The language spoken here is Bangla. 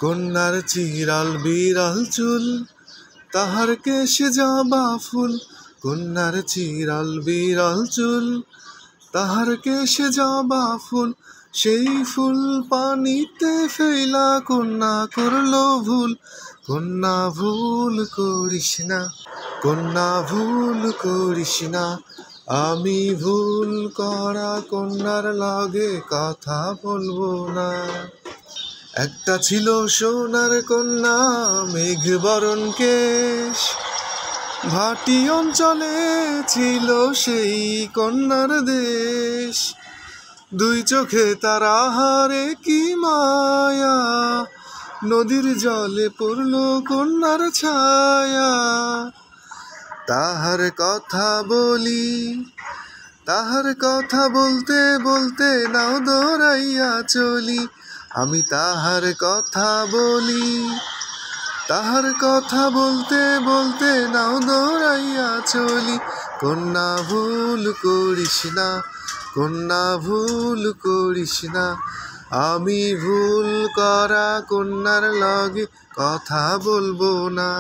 কন্যার চিরাল বিরাল চুল, তাহার কেশে জবা ফুল। কন্যার চিরাল বিরাল চুল, তাহার কেশে জবা ফুল। সেই ফুল পানিতে ফেলা কন্যা করলো ভুল। কন্যা ভুল করিস না, কন্যা ভুল করিস না। আমি ভুল করা কন্যার লগে কথা বলবো না। একটা ছিল সোনার কন্যা, মেঘ বরণ কেশ। ভাটি অঞ্চলে ছিল সেই কন্যার দেশ। দুই চোখে তার আহারে কি মায়া, নদীর জলে পড়ল কন্যার ছায়া। তাহার কথা বলি, তাহার কথা বলতে বলতে নাও দৌড়াইয়া চলি। আমি তাহার কথা বলি, তাহার কথা বলতে বলতে নাও দৌড়াইয়া চলি। কন্যা ভুল করিস না, কন্যা ভুল করিস না। আমি ভুল করা কন্যার লগে কথা বলবো না।